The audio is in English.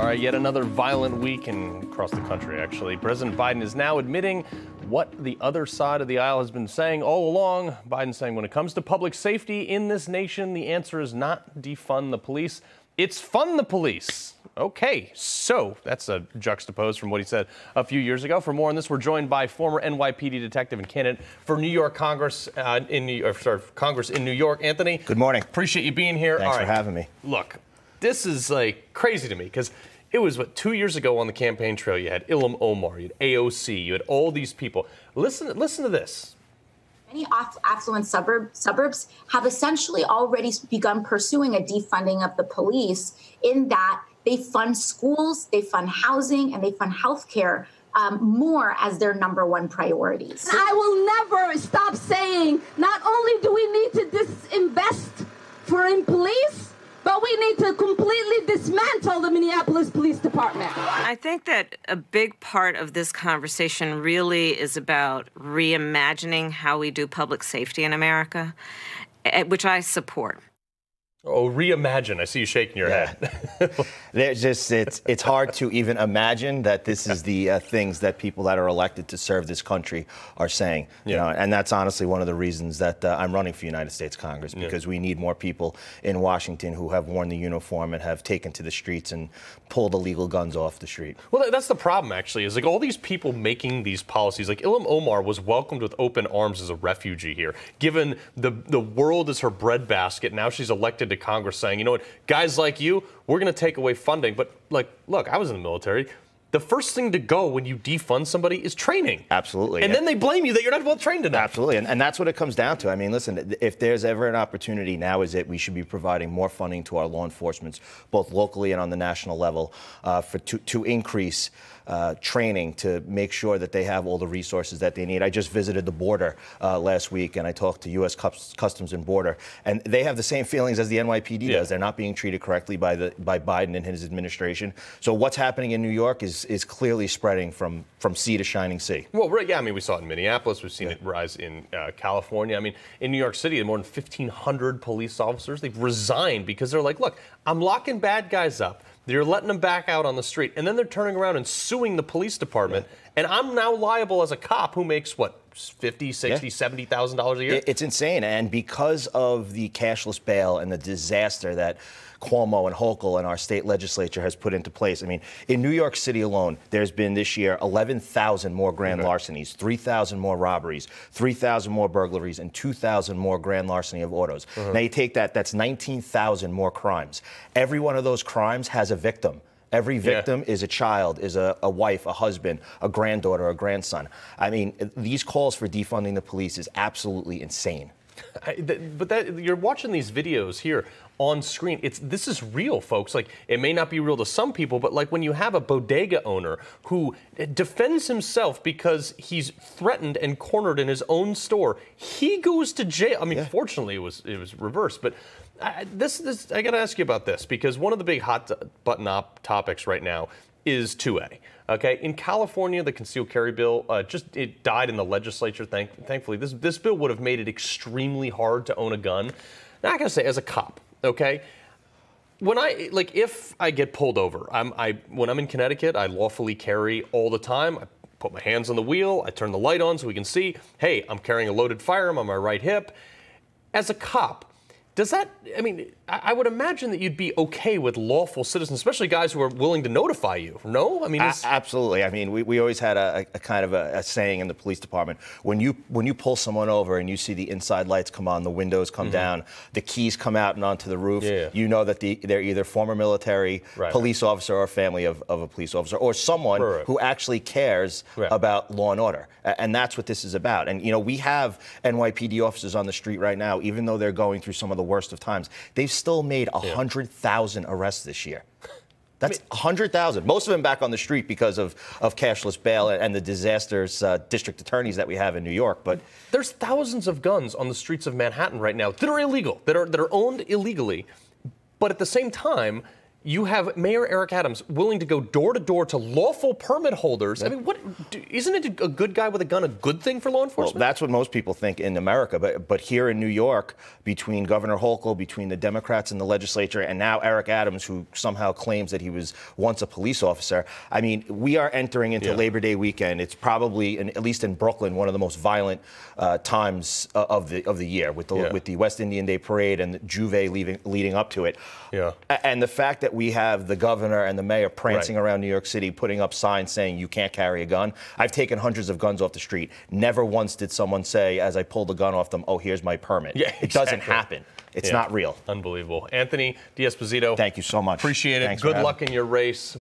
right, yet another violent week across the country, actually. President Biden is now admitting what the other side of the aisle has been saying all along. Biden saying when it comes to public safety in this nation, the answer is not defund the police. It's fund the police. Okay, so that's a juxtapose from what he said a few years ago. For more on this, we're joined by former NYPD detective and candidate for New York Congress Congress in New York, Anthony. Good morning. Appreciate you being here. Thanks for having me. Look, this is like crazy to me because it was, 2 years ago on the campaign trail, you had Ilham Omar, you had AOC, you had all these people. Listen to this. Many affluent suburbs have essentially already begun pursuing a defunding of the police in that they fund schools, they fund housing, and they fund healthcare more as their #1 priorities. I will never stop saying not only do we need to disinvest in police, but we need to completely dismantle the Minneapolis Police Department. I think that a big part of this conversation really is about reimagining how we do public safety in America, which I support. Oh, reimagine. I see you shaking your head. There's just, it's hard to even imagine that this is the things that people that are elected to serve this country are saying. You know, and that's honestly one of the reasons that I'm running for United States Congress, because we need more people in Washington who have worn the uniform and have taken to the streets and pulled illegal guns off the street. Well, that's the problem, actually, is like all these people making these policies. Like Ilham Omar was welcomed with open arms as a refugee here, given the world is her breadbasket. Now she's elected to Congress saying, you know what, guys like you, we're going to take away funding. But like, look, I was in the military. The first thing to go when you defund somebody is training. Absolutely. And then they blame you that you're not well trained enough. Absolutely. And that's what it comes down to. I mean, listen, if there's ever an opportunity, now is it. We should be providing more funding to our law enforcement, both locally and on the national level, to increase training, to make sure that they have all the resources that they need. I just visited the border last week, and I talked to U.S. Customs and Border, and they have the same feelings as the NYPD does. They're not being treated correctly by Biden and his administration. So what's happening in New York is clearly spreading from sea to shining sea. Well, right, yeah, I mean, we saw it in Minneapolis. We've seen it rise in California. I mean, in New York City, more than 1,500 police officers, they've resigned because they're like, look, I'm locking bad guys up. They're letting them back out on the street, and then they're turning around and suing the police department, and I'm now liable as a cop who makes, what, $50,000, $60,000, $70,000 a year? It's insane, and because of the cashless bail and the disaster that Cuomo and Hochul and our state legislature has put into place. I mean, in New York City alone, there's been this year 11,000 more grand larcenies, 3,000 more robberies, 3,000 more burglaries, and 2,000 more grand larceny of autos. Now you take that, that's 19,000 more crimes. Every one of those crimes has a victim. Every victim is a child, is a wife, a husband, a granddaughter, a grandson. I mean, these calls for defunding the police is absolutely insane. You're watching these videos here on screen. This is real, folks. Like, it may not be real to some people, but like when you have a bodega owner who defends himself because he's threatened and cornered in his own store, he goes to jail. I mean, fortunately, it was reversed, but I got to ask you about this, because one of the big hot button topics right now is 2A. Okay, in California, the concealed carry bill it died in the legislature. Thankfully, this bill would have made it extremely hard to own a gun. Now, I gotta say, as a cop, okay, if I get pulled over, when I'm in Connecticut, I lawfully carry all the time. I put my hands on the wheel, I turn the light on so we can see, hey, I'm carrying a loaded firearm on my right hip. As a cop, does that, I mean, I would imagine that you'd be okay with lawful citizens, especially guys who are willing to notify you, no? I mean, absolutely. I mean, we always had a kind of a saying in the police department, when you pull someone over and you see the inside lights come on, the windows come down, the keys come out and onto the roof, you know that they're either former military, police officer, or family of a police officer, or someone who actually cares about law and order. And that's what this is about. And, you know, we have NYPD officers on the street right now, even though they're going through some of the worst of times, they've still made 100,000 arrests this year. That's 100,000. Most of them back on the street because of cashless bail and the disasters district attorneys that we have in New York. But there's thousands of guns on the streets of Manhattan right now that are illegal, that are owned illegally. But at the same time, you have Mayor Eric Adams willing to go door to door to lawful permit holders. I mean, isn't it a good guy with a gun a good thing for law enforcement? Well, that's what most people think in America. But here in New York, between Governor Hochul, between the Democrats in the legislature, and now Eric Adams, who somehow claims that he was once a police officer, I mean, we are entering into Labor Day weekend. It's probably, at least in Brooklyn, one of the most violent times of the year, with the West Indian Day Parade and the Juve leading up to it. Yeah. And the fact that we have the governor and the mayor prancing around New York City, putting up signs saying you can't carry a gun. I've taken hundreds of guns off the street. Never once did someone say, as I pulled the gun off them, oh, here's my permit. Yeah, It doesn't happen. It's not real. Unbelievable. Anthony D'Esposito. Thank you so much. Appreciate it. Thanks Good luck in your race.